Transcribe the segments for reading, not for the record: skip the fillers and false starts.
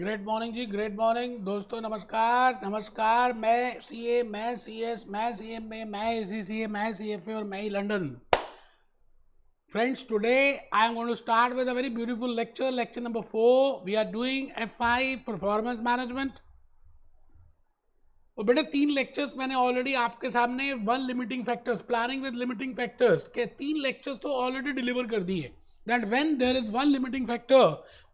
Great morning जी, great morning दोस्तों। नमस्कार नमस्कार। मैं सीए, मैं सीएस, मैं सीएमए, मैं एसीसीए, मैं सीएफए और मैं ही London. Friends, today I am going to start with a very beautiful lecture, lecture number 4. We are doing F5 performance management. और बेटे 3 लेक्चर्स मैंने ऑलरेडी आपके सामने one limiting factors, planning with limiting factors के 3 lectures तो already deliver कर दिए. That when there is one limiting factor,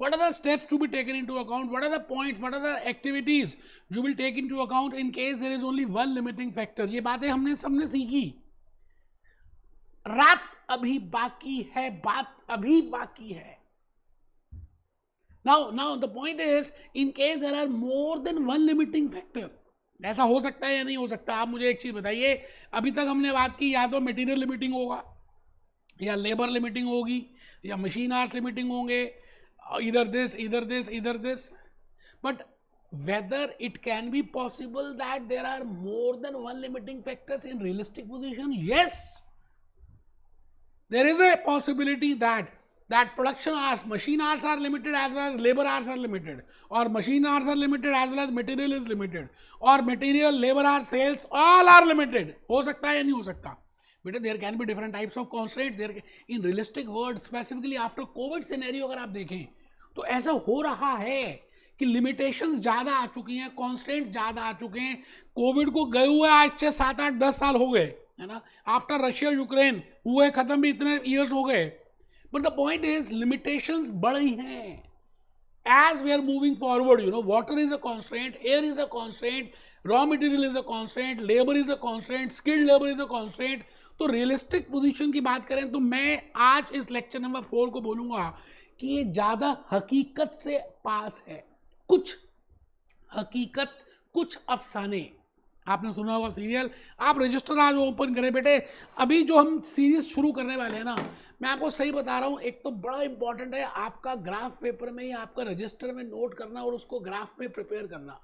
what are the steps to be taken into account? What are the points? What are the activities you will take into account in case there is only one limiting factor? ये बातें हमने सबने सीखी. रात अभी बाकी है, बात अभी बाकी है. Now the point is, in case there are more than one limiting factor, ऐसा हो सकता है या नहीं हो सकता? आप मुझे एक चीज बताइए. अभी तक हमने बात की या तो मटेरियल लिमिटिंग होगा, या लेबर लिमिटिंग होगी, या मशीन आवर्स लिमिटिंग होंगे, इधर this. But whether it can be possible that there are more than one limiting factors in realistic position? Yes, there is a possibility that production hours, machine hours are limited as well as labor hours are limited, or machine hours are limited as well as material is limited, or material, labor hours, sales all are limited. हो सकता है या नहीं हो सकता? बेटे there can be different types of constraints there in realistic world, specifically after COVID scenario. अगर आप देखें तो ऐसा हो रहा है कि लिमिटेशंस ज़्यादा आ चुकी हैं, कॉन्स्टेंट्स ज़्यादा आ चुके हैं. कोविड को गए हुए आज से 7, 8, 10 साल हो गए, है ना. आफ्टर रशिया यूक्रेन हुए खत्म भी इतने ईयर्स हो गए. But the point is limitations बढ़ रही हैं as we are moving forward. You know, water is a constraint, air is a constraint, raw material is a constraint, labor is a constraint, skilled labor is a constraint. तो realistic position की बात करें तो मैं आज इस lecture number 4 को बोलूंगा कि ये ज्यादा हकीकत से पास है. कुछ हकीकत, कुछ अफसाने. आपने सुना होगा सीरियल. आप रजिस्टर आज ओपन करें बेटे. अभी जो हम सीरीज शुरू करने वाले हैं ना, मैं आपको सही बता रहा हूं, एक तो बड़ा इंपॉर्टेंट है आपका ग्राफ पेपर में या आपका रजिस्टर में नोट करना और उसको ग्राफ में प्रिपेयर करना.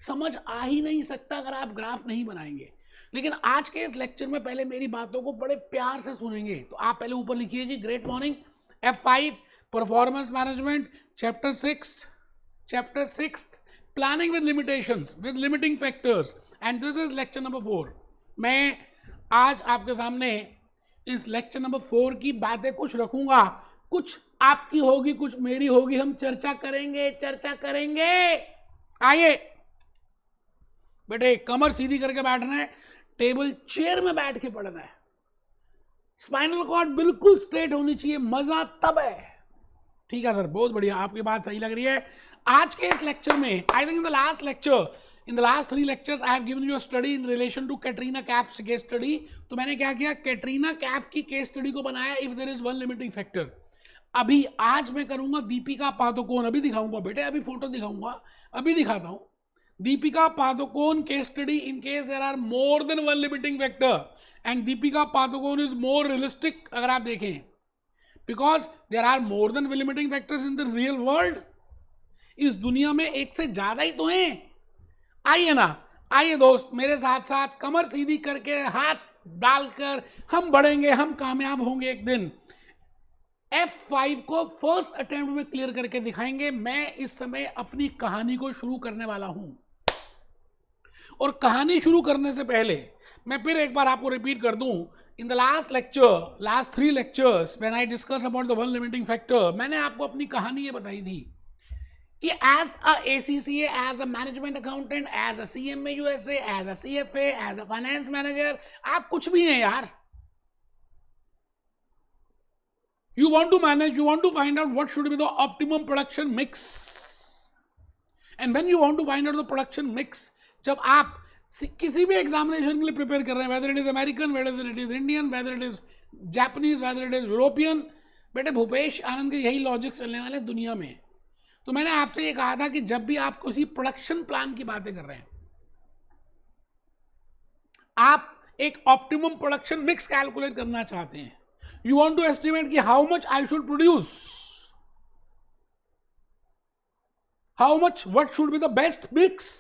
समझ आ ही नहीं सकता अगर आप ग्राफ नहीं बनाएंगे. लेकिन आज के इस लेक्चर में पहले मेरी बातों को बड़े प्यार से सुनेंगे. तो आप पहले ऊपर लिखिए जी, great morning, F5 performance management, chapter 6 planning with limitations, with limiting factors, and this is lecture number 4. मैं आज आपके सामने इस लेक्चर नंबर 4 की बातें कुछ रखूंगा, कुछ आपकी होगी, कुछ मेरी होगी. हम चर्चा करेंगे. आइए बेटे, कमर सीधी करके बैठना है, टेबल चेयर में बैठ के पढ़ना है, स्पाइनल कॉर्ड बिल्कुल स्ट्रेट होनी चाहिए. मजा तब है. ठीक है सर, बहुत बढ़िया, आपकी बात सही लग रही है. आज के इस लेक्चर में, I think in the last 3 lectures I have given you a study in relation to Katrina Kaif's case study. तो मैंने क्या किया, कैटरीना कैफ की केस स्टडी को बनाया if there is one limiting factor. अभी आज मैं करूंगा दीपिका पादुकोण. अभी दिखाऊंगा बेटे, अभी फोटो दिखाऊंगा, अभी दिखाता हूं. Deepika Padukone case study in case there are more than one limiting factor, and Deepika Padukone is more realistic. अगर आप देखें, because there are more than limiting factors in the real world. इस दुनिया में एक से ज्यादा ही तो हैं. आइए ना, आइए दोस्त, मेरे साथ साथ कमर सीधी करके हाथ डालकर हम बढ़ेंगे, हम कामयाब होंगे एक दिन. F5 को फर्स्ट अटेम्प्ट में क्लियर करके दिखाएंगे. मैं इस समय अपनी कहानी को शुरू करने वाला हूं, और कहानी शुरू करने से पहले मैं फिर एक बार आपको रिपीट कर दूं. In the last 3 lectures when I discuss about the one limiting factor, मैंने आपको अपनी कहानी ये बताई थी कि as a ACCA, as a management accountant, as a CMA USA, as a CFA, as a finance manager, आप कुछ भी हैं यार. You want to manage, you want to find out what should be the optimum production mix. And when you want to find out the production mix, जब आप किसी भी examination के लिए प्रिपेयर कर रहे हैं, whether it is American, whether it is Indian, whether it is Japanese, whether it is European, बेटे भूपेश आनंद के यही लॉजिक चलने वाले दुनिया में. तो मैंने आपसे ये कहा था कि जब भी आप किसी प्रोडक्शन प्लान की बातें कर रहे हैं, आप एक ऑप्टिमम प्रोडक्शन मिक्स कैलकुलेट करना चाहते हैं. You want to estimate कि how much I should produce, what should be the best mix,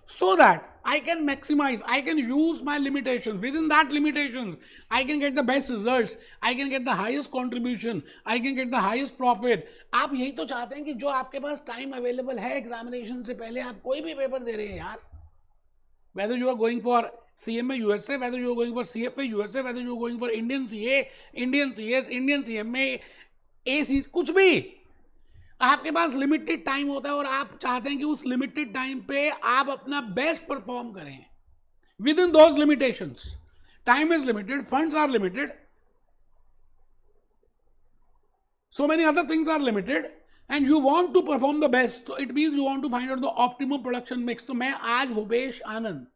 so that I can maximize, I can use my limitations. Within that limitations, I can get the best results, I can get the highest contribution, I can get the highest profit. आप यही तो चाहते हैं कि जो आपके पास time available है examination से पहले आप कोई भी पेपर दे रहे हैं यार. Whether you are going for CMA USA, whether you are going for CFA USA, whether you are going for Indian CA, Indian CS, Indian CMA, AC, कुछ भी आपके पास लिमिटेड टाइम होता है और आप चाहते हैं कि उस लिमिटेड टाइम पे आप अपना बेस्ट परफॉर्म करें within those limitations. Time is limited, funds are limited, so many other things are limited and you want to perform the best, so it means you want to find out the optimum production mix. तो मैं आज भूपेश आनंद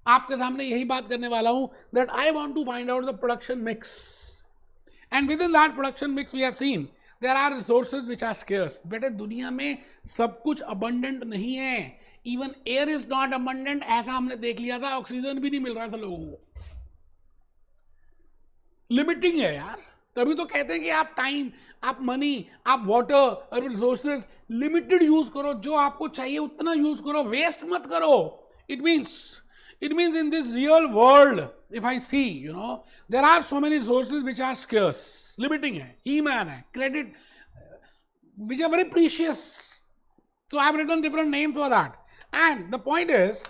आपके सामने यही बात करने वाला हूं that I want to find out the production mix, and within that production mix we have seen there are resources which are scarce. बेटे दुनिया में सब कुछ abundant नहीं है, even air is not abundant. ऐसा हमने देख लिया था, ऑक्सीजन भी नहीं मिल रहा था लोगों को. लिमिटिंग है यार, तभी तो कहते हैं कि आप टाइम, आप मनी, आप वाटर और रिसोर्सेज लिमिटेड यूज करो. जो आपको चाहिए उतना यूज करो, वेस्ट मत करो. It means in this real world if I see there are so many resources which are scarce. Limiting है, ही मैन है, credit which are very precious. So I have written different names for that. And the point is,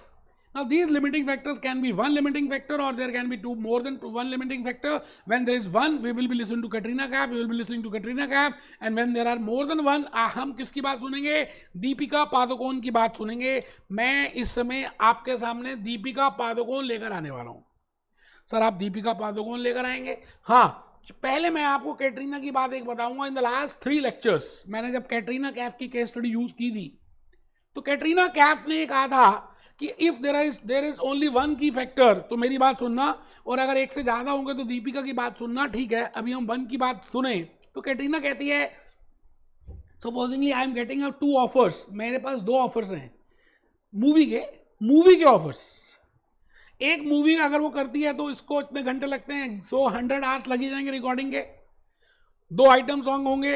now these limiting factors can be one limiting factor or there can be more than one limiting factor. When there is one, we will be listening to Katrina Kaif, we will be listening to Katrina Kaif. And when there are more than one, हम किसकी बात सुनेंगे? दीपिका पादुकोण की बात सुनेंगे. मैं इस समय आपके सामने दीपिका पादुकोण लेकर आने वाला हूँ. सर आप दीपिका पादुकोण लेकर आएंगे? हाँ, पहले मैं आपको कैटरीना की बात एक बताऊंगा. इन द लास्ट 3 लेक्चर्स मैंने जब कैटरीना कैफ की केस स्टडी यूज की थी तो कैटरीना कैफ ने कहा था कि if there is only one key factor, तो मेरी बात सुनना, और अगर एक से ज्यादा होंगे तो दीपिका की बात सुनना. ठीक है, अभी हम वन की बात सुने. तो कैटरीना कहती है supposedly I am getting 2 offers, मेरे पास 2 ऑफर्स हैं मूवी के ऑफर्स. एक मूवी अगर वो करती है तो इसको इतने घंटे लगते हैं, 100 आवर्स लगी जाएंगे रिकॉर्डिंग के. 2 आइटम सॉन्ग होंगे,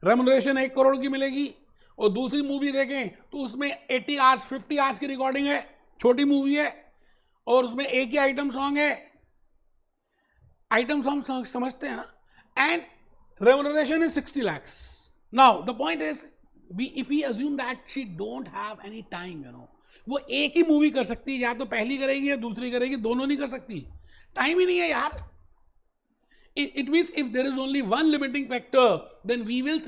रेम्युनरेशन 1 करोड़ की मिलेगी. और दूसरी मूवी देखें तो उसमें 80 आवर्स 50 आवर्स की रिकॉर्डिंग है, छोटी मूवी है, और उसमें एक ही आइटम सॉन्ग है. आइटम सॉन्ग समझते हैं ना. And remuneration is 60 lakhs. Now the point is if we assume that she don't have any time, वो एक ही मूवी कर सकती है, या तो पहली करेगी या दूसरी करेगी, दोनों नहीं कर सकती. टाइम ही नहीं है यार. It means if there is only one limiting factor, then we will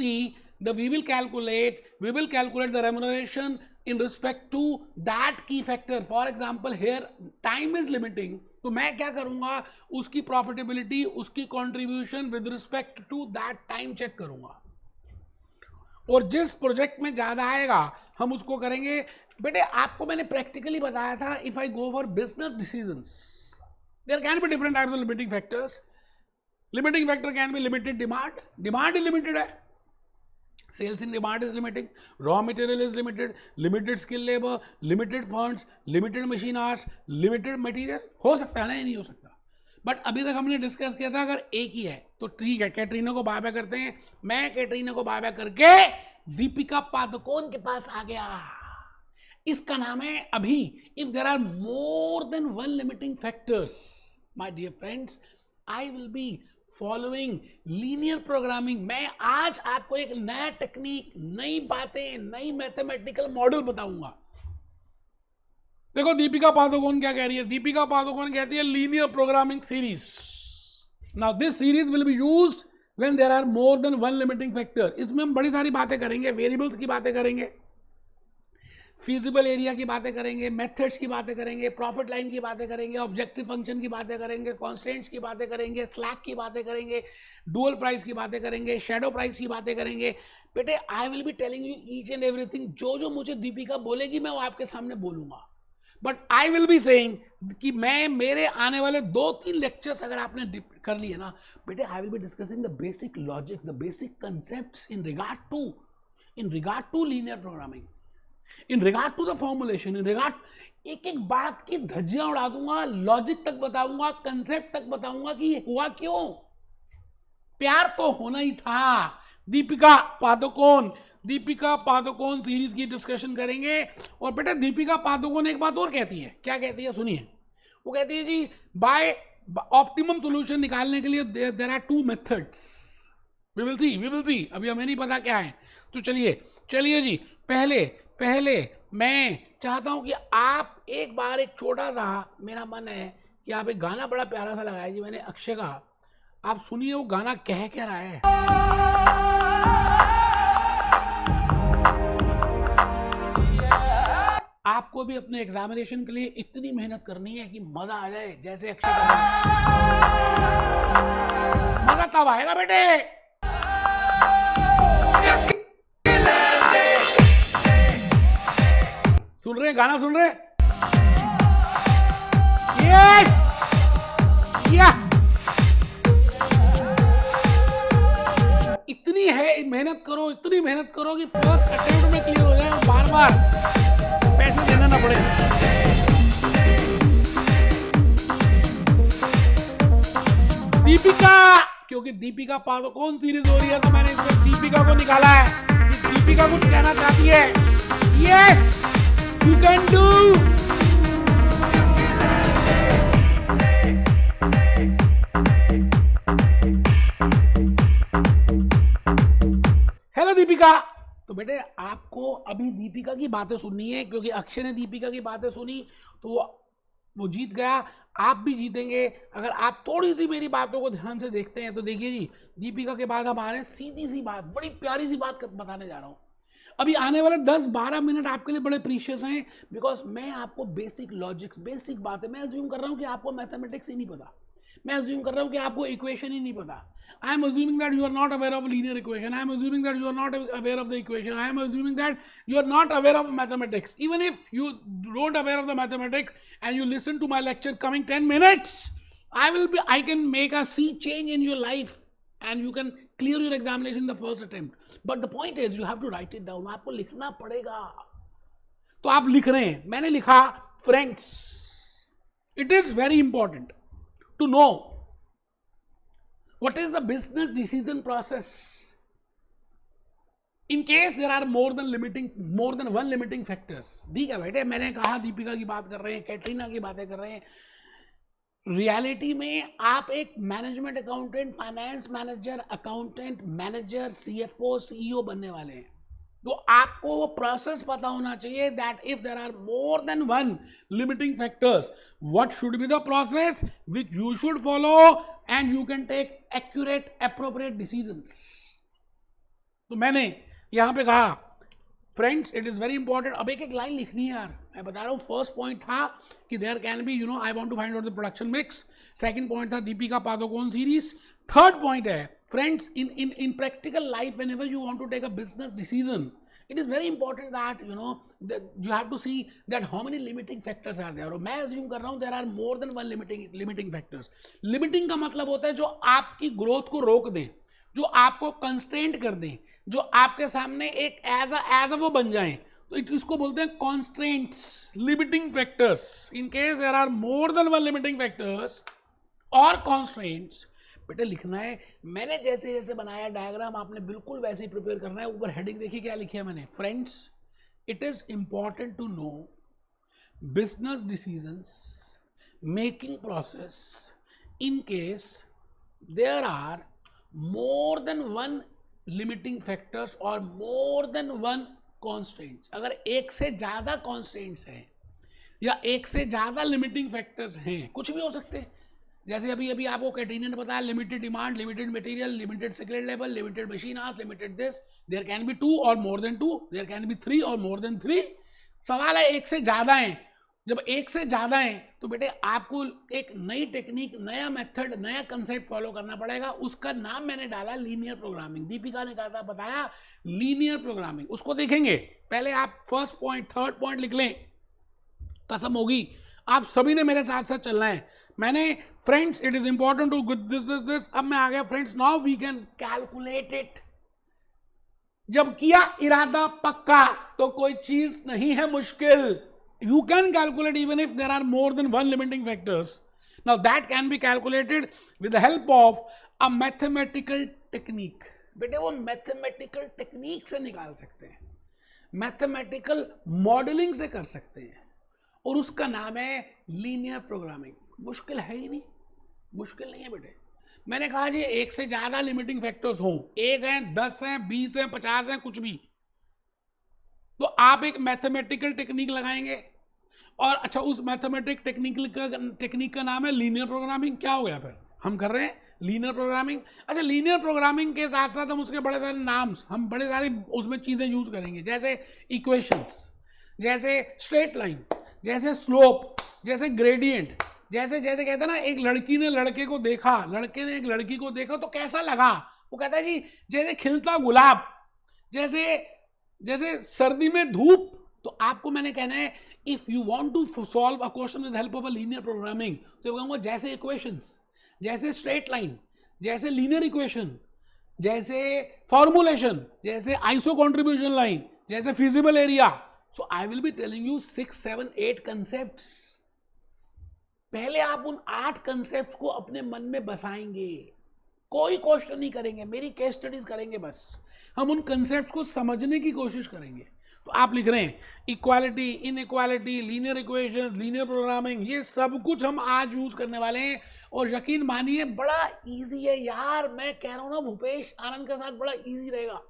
calculate the remuneration in respect to that key factor. For example, here time is limiting, तो मैं क्या करूंगा, उसकी profitability, उसकी contribution with respect to that time check करूंगा. और जिस project में ज्यादा आएगा हम उसको करेंगे. बेटे आपको मैंने प्रैक्टिकली बताया था, if I go for business decisions there can be different types of limiting factors. Limiting factor can be limited demand ही लिमिटेड है. Sales in demand is limiting, raw material is limited, limited skill labour, limited funds, limited machine hours, limited material. हो सकता है ना, ये नहीं हो सकता. बट अभी तक हमने डिस्कस किया था अगर एक ही है तो ठीक है, कैटरीना को बाय करते हैं. मैं कैटरीना को बाय करके दीपिका पादुकोण के पास आ गया. इसका नाम है अभी if there are more than one limiting factors. My dear friends, I will be following linear programming. मैं आज आपको एक नया टेक्निक, नई बातें, नई मैथमेटिकल मॉडल बताऊंगा. देखो दीपिका पादुकोण क्या कह रही है. दीपिका पादुकोण कहती है linear programming series. Now this series will be used when there are more than one limiting factor. इसमें हम बड़ी सारी बातें करेंगे, वेरिएबल्स की बातें करेंगे, फीजिबल एरिया की बातें करेंगे, मेथड्स की बातें करेंगे, प्रॉफिट लाइन की बातें करेंगे, ऑब्जेक्टिव फंक्शन की बातें करेंगे, कॉन्स्टेंट्स की बातें करेंगे, स्लैक की बातें करेंगे, डुअल प्राइस की बातें करेंगे, शैडो प्राइस की बातें करेंगे. बेटे I will be telling you each and everything. जो मुझे दीपिका बोलेगी मैं वो आपके सामने बोलूंगा. But I will be saying कि मैं मेरे आने वाले 2-3 लेक्चर्स अगर आपने कर लिए ना बेटे, I will be discussing the basic logics, the basic concepts in regard to linear programming, in regard to the formulation, in regard एक बात की धज्जियां उड़ा दूंगा, लॉजिक तक बताऊंगा, कंसेप्ट तक बताऊंगा कि ये हुआ क्यों. प्यार तो होना ही था. दीपिका पादुकोण दीपिका पादुकोण सीरीज की डिस्कशन करेंगे। और बेटा दीपिका पादुकोण एक बात और कहती है, क्या कहती है सुनिए। वो कहती है जी बाय ऑप्टिमम सोल्यूशन निकालने के लिए there are 2 methods. We will see, अभी हमें नहीं पता क्या है। तो चलिए जी, पहले मैं चाहता हूं कि आप एक बार एक छोटा सा, मेरा मन है कि आप एक गाना बड़ा प्यारा सा लगाए जी, मैंने अक्षय का, आप सुनिए वो गाना कह क्या रहा है। आपको भी अपने एग्जामिनेशन के लिए इतनी मेहनत करनी है कि मजा आ जाए, जैसे अक्षय कर रहा है। मजा तब आएगा बेटे सुन रहे गाना सुन रहे। यस या इतनी मेहनत करो कि फर्स्ट अटेम्प्ट में क्लियर हो जाए और बार बार पैसे देना ना पड़े। दीपिका, क्योंकि दीपिका पादुकोण सीरीज हो रही है तो मैंने इसमें दीपिका को निकाला है। दीपिका कुछ कहना चाहती है। Yes you can do. Hello Deepika. तो बेटे आपको अभी दीपिका की बातें सुननी है, क्योंकि अक्षय ने दीपिका की बातें सुनी तो वो जीत गया, आप भी जीतेंगे अगर आप थोड़ी सी मेरी बातों को ध्यान से देखते हैं। तो देखिए जी, दीपिका के बाद हम आ रहे हैं सीधी सी बात, बड़ी प्यारी सी बात बताने जा रहा हूं। अभी आने वाले 10-12 मिनट आपके लिए बड़े प्रीशियस हैं, बिकॉज मैं आपको बेसिक लॉजिक्स, बेसिक बातें, मैं अज्यूम कर रहा हूं कि आपको मैथमेटिक्स ही नहीं पता, मैं अज्यूम कर रहा हूं कि आपको इक्वेशन ही नहीं पता। I am assuming that you are not aware of linear equation. I am assuming that you are not aware of the equation. I am assuming that you are not aware of mathematics. Even if you don't aware of the mathematics and you listen to my lecture coming 10 minutes, I can make a sea change in your life and you can clear your examination in the first attempt. But the point is you have to write it down. आपको लिखना पड़ेगा। तो आप लिख रहे हैं, मैंने लिखा friends, it is very important to know what is the business decision process in case there are more than one limiting factors। ठीक है बेटे, मैंने कहा दीपिका की बात कर रहे हैं, कैटरीना की बातें कर रहे हैं। रियलिटी में आप एक management accountant, finance manager, accountant, manager, CFO, CEO बनने वाले हैं, तो आपको वो प्रोसेस पता होना चाहिए that if there are more than one limiting factors, what should be the process which you should follow and you can take accurate appropriate decisions. तो मैंने यहां पे कहा friends it is very important. अब एक लाइन लिखनी है यार, मैं बता रहा हूं। फर्स्ट पॉइंट था कि there can be I want to find out the production mix. Second point था Deepika Padukone series. Third point है friends in practical life whenever you want to take a business decision, it is very important that that you have to see that how many limiting factors are there। और मैं assume कर रहा हूं there are more than one limiting factors। limiting का मतलब होता है जो आपकी ग्रोथ को रोक दें, जो आपको कंस्ट्रेंट कर दें, जो आपके सामने एक एज अ वो बन जाए, तो इसको बोलते हैं constraints, limiting factors. In case there are more than one limiting factors और कॉन्स्ट्रेंट्स, बेटे लिखना है। मैंने जैसे जैसे बनाया डायग्राम, आपने बिल्कुल वैसे ही प्रिपेयर करना है। ऊपर हेडिंग देखिए क्या लिखा है मैंने, friends it is important to know business decisions making process in case there are more than one limiting factors और मोर देन वन कॉन्स्टेंट्स। अगर एक से ज्यादा कॉन्स्टेंट्स हैं या एक से ज्यादा लिमिटिंग फैक्टर्स हैं, कुछ भी हो सकते हैं, जैसे अभी आपको कैटरीना ने बताया limited demand, limited material, limited skill level, limited machine hours, limited this, there can be 2 और more than 2, there can be 3 और मोर देन 3। सवाल है एक से ज्यादा है। जब एक से ज्यादा है तो बेटे आपको एक नई टेक्निक, नया मेथड, नया कंसेप्ट फॉलो करना पड़ेगा। उसका नाम मैंने डाला लीनियर प्रोग्रामिंग। दीपिका ने कहा था, बताया लीनियर प्रोग्रामिंग। उसको देखेंगे। पहले आप फर्स्ट पॉइंट, थर्ड पॉइंट लिख लें, कसम होगी आप सभी ने मेरे साथ साथ चलना है। मैंने friends it is important to this. अब मैं आ गया friends, now we can calculate it. जब किया इरादा पक्का तो कोई चीज नहीं है मुश्किल। You can calculate even if there are more than one limiting factors. Now that can be calculated with the help of a mathematical technique. बेटे वो मैथमेटिकल टेक्निक से निकाल सकते हैं, मैथमेटिकल मॉडलिंग से कर सकते हैं, और उसका नाम है लीनियर प्रोग्रामिंग। मुश्किल है ही नहीं, मुश्किल नहीं है बेटे। मैंने कहा जी एक से ज्यादा लिमिटिंग फैक्टर्स हों, एक है, 10 हैं, 20 हैं, 50 हैं, कुछ भी, तो आप एक मैथमेटिकल टेक्निक लगाएंगे, और अच्छा उस मैथमेटिक टेक्निक का नाम है लीनियर प्रोग्रामिंग। क्या हो गया, फिर हम कर रहे हैं लीनियर प्रोग्रामिंग। अच्छा साथ प्रोग्रामिंग के साथ साथ हम उसके बड़े सारे नाम्स, हम बड़े सारे उसमें चीजें यूज करेंगे, जैसे इक्वेशंस, जैसे स्ट्रेट लाइन, जैसे स्लोप, जैसे ग्रेडियंट, जैसे जैसे कहते हैं ना, एक लड़की ने लड़के को देखा, लड़के ने एक लड़की को देखा तो कैसा लगा, वो कहता है जी जैसे खिलता गुलाब, जैसे जैसे सर्दी में धूप। तो आपको मैंने कहना है if you want to solve a question with help of a linear programming, तो कहूंगा जैसे इक्वेशंस, जैसे स्ट्रेट लाइन, जैसे लीनियर इक्वेशन, जैसे फॉर्मुलेशन, जैसे आइसो कंट्रीब्यूशन लाइन, जैसे feasible area. So I will be telling you 6, 7, 8 concepts. पहले आप उन 8 कंसेप्ट को अपने मन में बसाएंगे, कोई क्वेश्चन नहीं करेंगे, मेरी केस स्टडीज करेंगे, बस हम उन कंसेप्ट को समझने की कोशिश करेंगे। तो आप लिख रहे हैं equality, inequality, linear equation, linear programming, ये सब कुछ हम आज यूज करने वाले हैं, और यकीन मानिए बड़ा इजी है यार, मैं कह रहा हूं ना भूपेश आनंद के साथ बड़ा इजी रहेगा।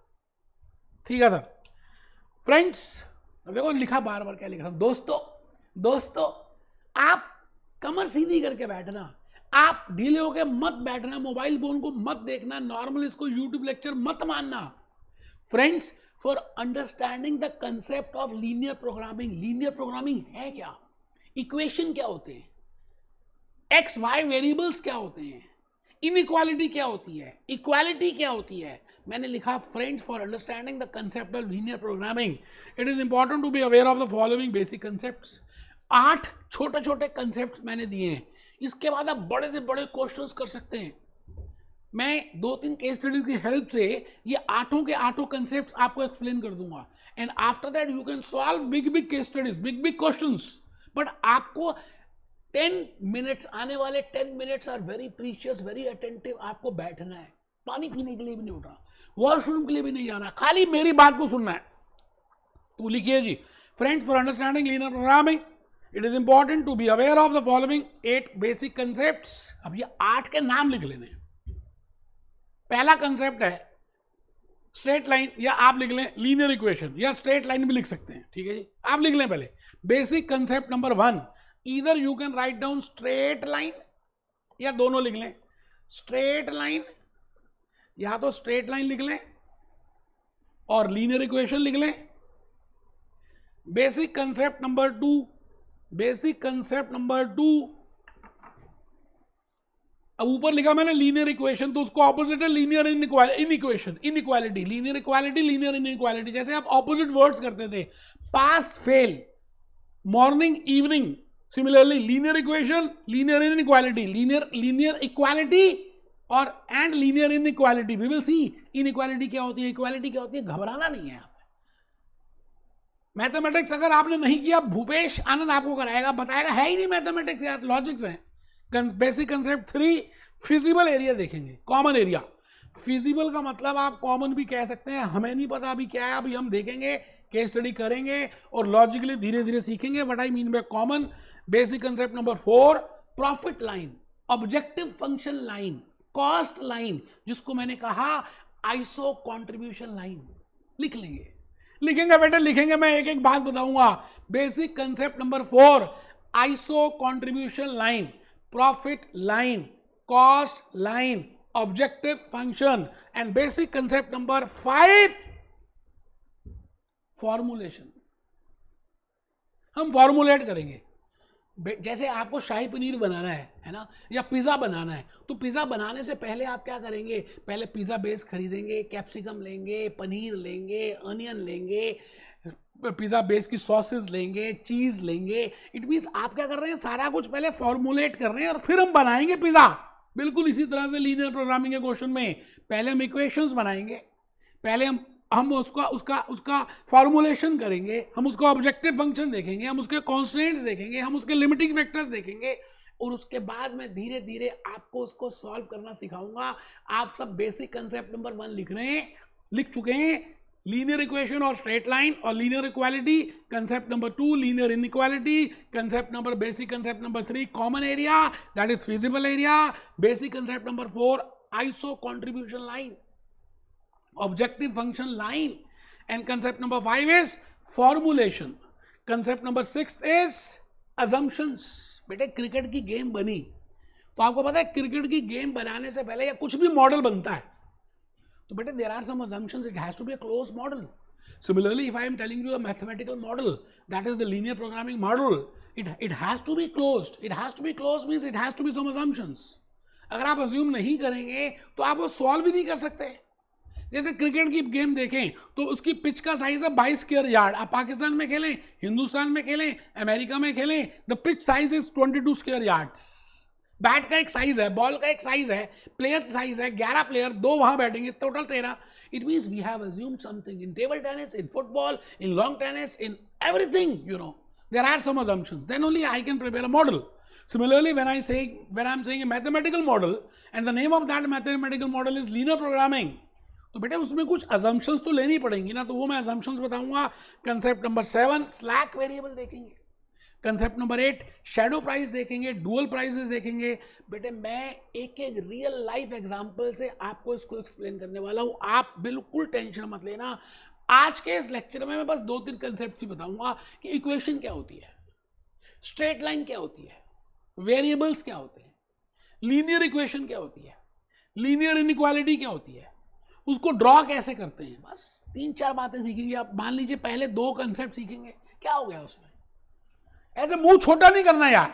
ठीक है सर। फ्रेंड्स देखो लिखा बार बार क्या लिख रहा हूं, दोस्तों आप कमर सीधी करके बैठना, आप ढीले होकर मत बैठना, मोबाइल फोन को मत देखना, नॉर्मल इसको यूट्यूब लेक्चर मत मानना। Friends for understanding the concept of linear programming है क्या, इक्वेशन क्या होते हैं, एक्स वाई वेरिएबल्स क्या होते हैं, इनइक्वालिटी क्या होती है, इक्वालिटी क्या होती है। मैंने लिखा friends for understanding the concept of linear programming it is important to be aware of the following basic concepts. 8 छोटे छोटे कंसेप्ट्स मैंने दिए हैं, इसके बाद आप बड़े से बड़े क्वेश्चंस कर सकते हैं। मैं 2-3 केस स्टडीज की हेल्प से ये 8 के 8 कंसेप्ट्स आपको एक्सप्लेन कर दूंगा, and after that you can solve big big case studies, big big questions. But आपको 10 मिनट्स, आने वाले 10 minutes are very precious, very attentive. आपको बैठना है, पानी पीने के लिए भी नहीं उठ रहा, वॉशरूम के लिए भी नहीं जाना, खाली मेरी बात को सुनना है। तो लिखिए जी, friends for understanding linear programming it is important to be aware of the following 8 basic concepts. अब ये 8 के नाम लिख लेने। पहला कंसेप्ट है स्ट्रेट लाइन, या आप लिख लें लीनियर इक्वेशन, या स्ट्रेट लाइन भी लिख सकते हैं, ठीक है जी। आप लिख लें पहले basic concept number 1, either you can write down straight line, या दोनों लिख लें, स्ट्रेट लाइन, या तो स्ट्रेट लाइन लिख लें और लीनियर इक्वेशन लिख लें। बेसिक कंसेप्ट नंबर 2, अब ऊपर लिखा मैंने लीनियर इक्वेशन, तो उसको ऑपोजिट है linear inequality, linear equality, linear inequality. जैसे आप ऑपोजिट वर्ड्स करते थे, pass fail, morning evening, similarly linear equation, linear inequality, linear equality और and linear inequality. We will see inequality क्या होती है, इक्वालिटी क्या होती है। घबराना नहीं है। मैथमेटिक्स अगर आपने नहीं किया, भूपेश आनंद आपको कराएगा, बताएगा, है ही नहीं मैथमेटिक्स यार, लॉजिक्स हैं। बेसिक कंसेप्ट 3, फिजिबल एरिया देखेंगे, कॉमन एरिया। फिजिबल का मतलब आप कॉमन भी कह सकते हैं, हमें नहीं पता अभी क्या है, अभी हम देखेंगे, केस स्टडी करेंगे और लॉजिकली धीरे धीरे सीखेंगे what I mean by common. Basic concept number 4, profit line, objective function line, cost line, जिसको मैंने कहा आइसो कंट्रीब्यूशन लाइन। लिखेंगे बेटा, लिखेंगे। मैं एक एक बात बताऊंगा। Basic concept number 4, iso contribution line, profit line, cost line, objective function, and basic concept number 5, formulation. हम फॉर्मुलेट करेंगे। जैसे आपको शाही पनीर बनाना है ना, या पिज़्ज़ा बनाना है, तो पिज़्ज़ा बनाने से पहले आप क्या करेंगे, पहले पिज़्ज़ा बेस खरीदेंगे, कैप्सिकम लेंगे, पनीर लेंगे, अनियन लेंगे, पिज़्ज़ा बेस की सॉसेस लेंगे, चीज़ लेंगे। इट मीन्स आप क्या कर रहे हैं, सारा कुछ पहले फॉर्मुलेट कर रहे हैं और फिर हम बनाएंगे पिज़्ज़ा। बिल्कुल इसी तरह से लीनियर प्रोग्रामिंग के क्वेश्चन में पहले हम इक्वेशंस बनाएंगे, पहले हम उसका फॉर्मुलेशन करेंगे, हम उसका ऑब्जेक्टिव फंक्शन देखेंगे, हम उसके कॉन्स्टेंट्स देखेंगे, हम उसके लिमिटिंग फैक्टर्स देखेंगे, और उसके बाद मैं धीरे धीरे आपको उसको सॉल्व करना सिखाऊंगा। आप सब बेसिक कंसेप्ट नंबर 1 लिख चुके हैं, लीनियर इक्वेशन और स्ट्रेट लाइन और linear equality. Concept number 2 linear inequality. Basic concept number 3 common area, that is feasible area. Basic concept number 4 iso contribution line, objective function line. And concept number 5 is formulation. Concept number 6 is assumptions. बेटे cricket की game बनी तो आपको पता है cricket की game बनाने से पहले या कुछ भी मॉडल बनता है तो बेटे there are some assumptions, it has to be a closed model. Similarly, if I am telling you a mathematical model, that is the linear programming model, it has to be closed. It has to be closed means it has to be some assumptions. अगर आप assume नहीं करेंगे तो आप वो solve भी नहीं कर सकते। जैसे क्रिकेट की गेम देखें तो उसकी पिच का साइज है 22 स्क्वायर यार्ड। आप पाकिस्तान में खेलें, हिंदुस्तान में खेलें, अमेरिका में खेलें, the pitch size is 22 square yards. Bat का एक साइज है, बॉल का एक साइज है, प्लेयर साइज है, 11 प्लेयर, 2 वहां बैठेंगे, total 13। It means we have assumed something in table tennis, in football, in lawn tennis, in everything, you know there are some assumptions, then only I can prepare a model. Similarly, when I'm saying a mathematical model and the name of that mathematical model is linear programming, तो बेटे उसमें कुछ assumptions तो लेनी पड़ेंगी ना, तो वो मैं assumptions बताऊंगा। कंसेप्ट नंबर 7 स्लैक वेरिएबल देखेंगे। कंसेप्ट नंबर 8 शैडो प्राइस देखेंगे, डुअल प्राइसेस देखेंगे। बेटे मैं एक एक रियल लाइफ एग्जांपल से आपको इसको एक्सप्लेन करने वाला हूं, आप बिल्कुल टेंशन मत लेना। आज के इस लेक्चर में मैं बस 2-3 कंसेप्ट ही बताऊंगा कि इक्वेशन क्या होती है, स्ट्रेट लाइन क्या होती है, वेरिएबल्स क्या होते हैं, लीनियर इक्वेशन क्या होती है, लीनियर इनइक्वालिटी क्या होती है, उसको ड्रॉ कैसे करते हैं। बस 3-4 बातें सीखेंगे आप। मान लीजिए पहले 2 कंसेप्ट सीखेंगे, क्या हो गया उसमें, ऐसे मुंह छोटा नहीं करना यार।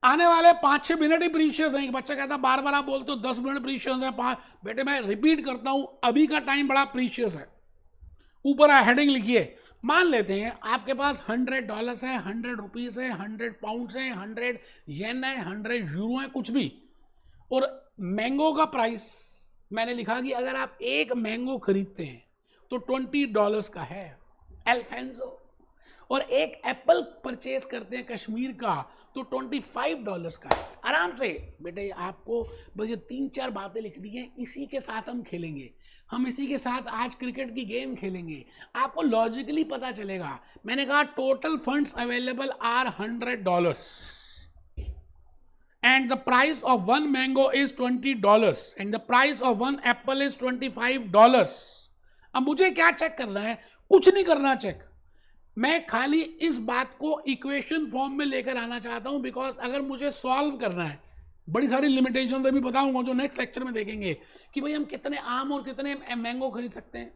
आने वाले 5-6 मिनट ही प्रीशियस हैं। बच्चा कहता बार बार आप बोलते हो 10 मिनट प्रीशियस है, 5। बेटे मैं रिपीट करता हूं, अभी का टाइम बड़ा प्रीशियस है। ऊपर हेडिंग लिखिए। मान लेते हैं आपके पास $100 है, 100 रुपीज है, 100 पाउंड है, 100 येन है, 100 यूरो है, कुछ भी। और मैंगो का प्राइस मैंने लिखा कि अगर आप एक मैंगो खरीदते हैं तो $20 का है, अल्फांसो। और एक एप्पल परचेज करते हैं कश्मीर का तो $25 का है। आराम से बेटे आपको बस ये 3-4 बातें लिखनी है, इसी के साथ हम खेलेंगे। हम इसी के साथ आज क्रिकेट की गेम खेलेंगे, आपको लॉजिकली पता चलेगा। मैंने कहा total funds available are $100 and the price of 1 mango is $20 and the price of 1 apple is $25। अब मुझे क्या चेक करना है, कुछ नहीं करना चेक, मैं खाली इस बात को इक्वेशन फॉर्म में लेकर आना चाहता हूं। बिकॉज अगर मुझे सॉल्व करना है, बड़ी सारी लिमिटेशन अभी बताऊंगा जो नेक्स्ट लेक्चर में देखेंगे कि भाई हम कितने आम और कितने मैंगो खरीद सकते हैं।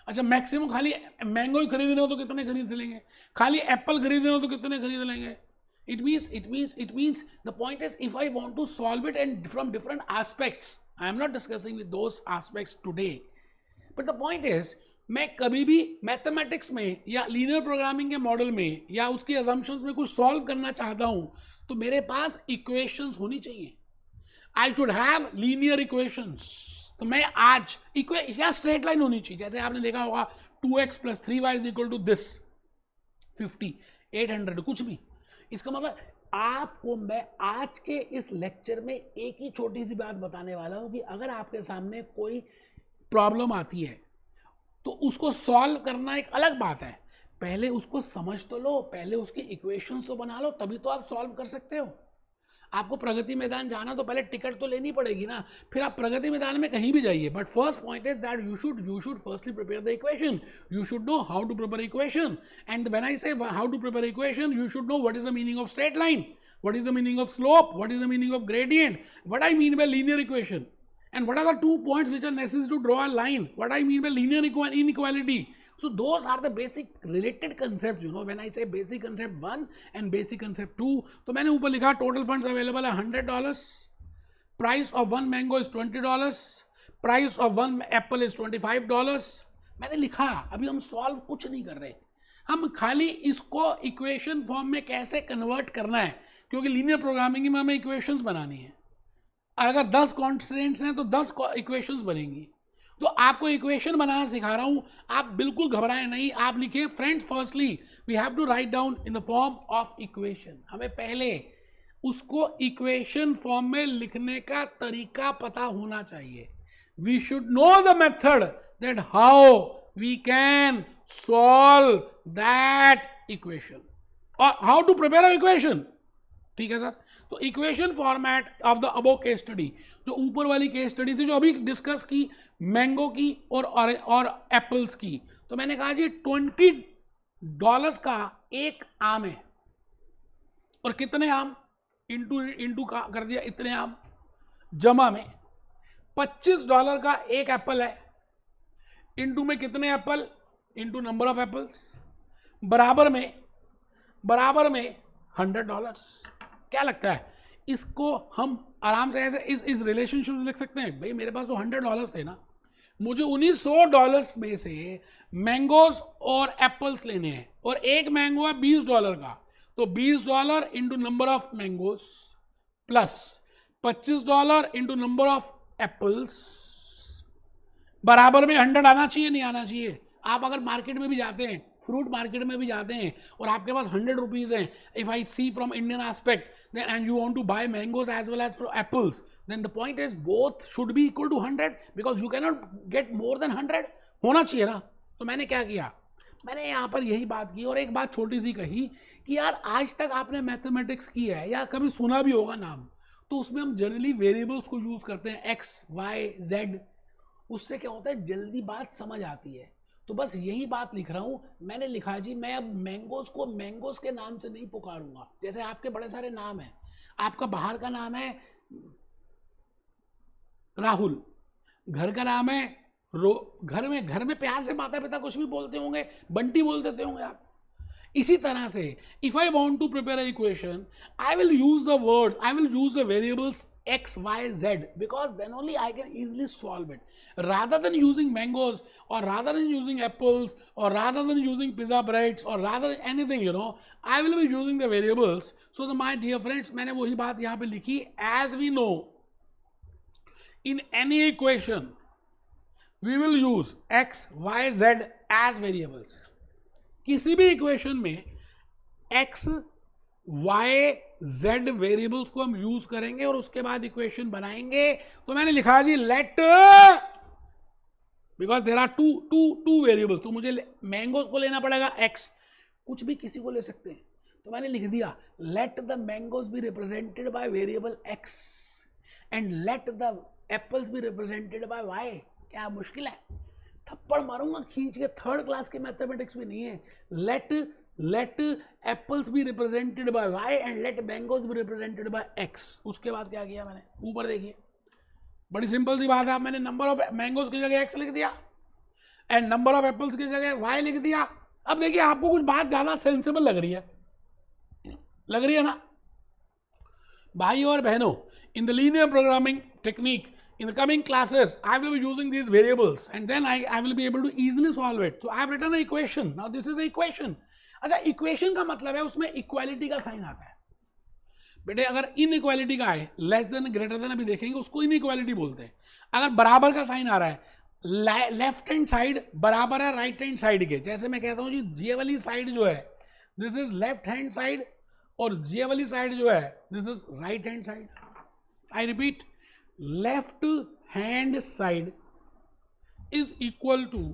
अच्छा मैक्सिमम खाली मैंगो ही खरीदने हो तो कितने खरीद लेंगे, खाली एप्पल खरीदने हो तो कितने खरीद लेंगे। It means the point is if I want to solve it and from different aspects, I am not discussing with those aspects today, but the point is मैं कभी भी मैथमेटिक्स में या लीनियर प्रोग्रामिंग के मॉडल में या उसकी assumptions में कुछ सॉल्व करना चाहता हूं तो मेरे पास इक्वेशंस होनी चाहिए। I should have linear equations. तो मैं आज या स्ट्रेट लाइन होनी चाहिए, जैसे आपने देखा होगा 2x + 3y = दिस 50 800 कुछ भी। इसका मतलब आपको मैं आज के इस लेक्चर में एक ही छोटी सी बात बताने वाला हूं कि अगर आपके सामने कोई प्रॉब्लम आती है तो उसको सॉल्व करना एक अलग बात है, पहले उसको समझ तो लो, पहले उसकी इक्वेशंस तो बना लो, तभी तो आप सॉल्व कर सकते हो। आपको प्रगति मैदान जाना तो पहले टिकट तो लेनी पड़ेगी ना, फिर आप प्रगति मैदान में कहीं भी जाइए। But first point is that you should firstly prepare the equation, you should know how to prepare equation. And when I say how to prepare equation, you should know what is the meaning of straight line, what is the meaning of slope, what is the meaning of gradient, what I mean by linear equation, and what are the 2 points which are necessary to draw a line, what I mean by linear inequality. So those are the basic related concepts, you know, when I say basic concept 1 and basic concept 2. तो मैंने ऊपर लिखा total funds available है $100, price of 1 mango is $20, price of 1 apple is $25। मैंने लिखा, अभी हम solve कुछ नहीं कर रहे, हम खाली इसको इक्वेशन फॉर्म में कैसे कन्वर्ट करना है, क्योंकि लीनियर प्रोग्रामिंग में हमें इक्वेशंस बनानी है। अगर 10 कॉन्स्टेंट्स हैं तो 10 इक्वेशंस बनेंगी। तो आपको इक्वेशन बनाना सिखा रहा हूं, आप बिल्कुल घबराएं नहीं। आप लिखें friends, firstly we have to write down in the form of equation. हमें पहले उसको इक्वेशन फॉर्म में लिखने का तरीका पता होना चाहिए. We should know the method that how we can solve that equation और how to prepare a equation. ठीक है सर. तो equation format of the above case study, जो ऊपर वाली केस स्टडी थी जो अभी डिस्कस की मैंगो की और एप्पल्स की, तो मैंने कहा जी $20 का एक आम है और कितने आम इंटू का कर दिया इतने आम जमा में. $25 का एक एप्पल है इंटू में कितने Apple into number of apples बराबर में $100. क्या लगता है इसको हम आराम से ऐसे इस रिलेशनशिप से लिख सकते हैं. भाई मेरे पास तो $100 थे ना, मुझे उन्हीं $100 में से मैंगोज और एप्पल्स लेने हैं और एक मैंगो है $20 का, तो $20 into number of mangoes plus $25 into number of apples बराबर में 100 आना चाहिए नहीं आना चाहिए. आप अगर मार्केट में भी जाते हैं, फ्रूट मार्केट में भी जाते हैं और आपके पास 100 रुपीज हैं, if I see from Indian aspect then and you want to buy mangoes as well as apples, then the point is both should be equal to 100 because you cannot get more than 100. होना चाहिए ना. तो मैंने क्या किया, मैंने यहाँ पर यही बात की और एक बात छोटी सी कही कि यार आज तक आपने मैथमेटिक्स की है या कभी सुना भी होगा नाम, तो उसमें हम जनरली वेरिएबल्स को यूज करते हैं x, y, z. उससे क्या होता है जल्दी बात समझ आती है. तो बस यही बात लिख रहा हूं. मैंने लिखा जी मैं अब मैंगोज को मैंगोज के नाम से नहीं पुकारूंगा. जैसे आपके बड़े सारे नाम हैं, आपका बाहर का नाम है राहुल, घर का नाम है घर में प्यार से माता पिता कुछ भी बोलते होंगे, बंटी बोल देते होंगे आप. इसी तरह से if I want to prepare a equation I will use the word, I will use the variables x, y, z because then only I can easily solve it. Rather than using mangoes or rather than using apples or rather than using pizza breads or rather than anything, you know, I will be using the variables. So the my dear friends, मैंने वही बात यहाँ पे लिखी. As we know, in any equation, we will use x, y, z as variables. किसी भी equation में x, y, z variables को हम यूज करेंगे और उसके बाद इक्वेशन बनाएंगे. तो मैंने लिखा जी let, because there are two variables, तो मुझे मैंगोज को लेना पड़ेगा x, कुछ भी किसी को ले सकते हैं. तो मैंने लिख दिया let the mangoes be represented by variable x and let the apples be represented by y. क्या मुश्किल है, थप्पड़ मारूंगा खींच के. थर्ड क्लास के मैथमेटिक्स भी नहीं है. let apples be represented by y and let mangoes be represented by x. उसके बाद क्या किया मैंने, ऊपर देखिए बड़ी सिंपल सी बात है. मैंने नंबर ऑफ मैंगोज की जगह x लिख दिया एंड नंबर ऑफ एप्पल्स की जगह y लिख दिया. अब देखिए आपको कुछ बात ज्यादा सेंसिबल लग रही है ना भाई और बहनों. In the linear programming technique in the coming classes I will be using these variables and then I will be able to easily solve it. So I have written an equation. Now this is an equation. अच्छा, equation का मतलब है उसमें equality का sign आता है बेटे. अगर इनइक्वालिटी का है लेस देन ग्रेटर देन अभी देखेंगे, उसको इनइक्वालिटी बोलते हैं. अगर बराबर का साइन आ रहा है, लेफ्ट हैंड साइड बराबर है राइट हैंड साइड के, जैसे मैं कहता हूं जी ये वाली साइड जो है this is left hand side और ये वाली साइड जो है this is right hand side. I repeat, left hand side is equal to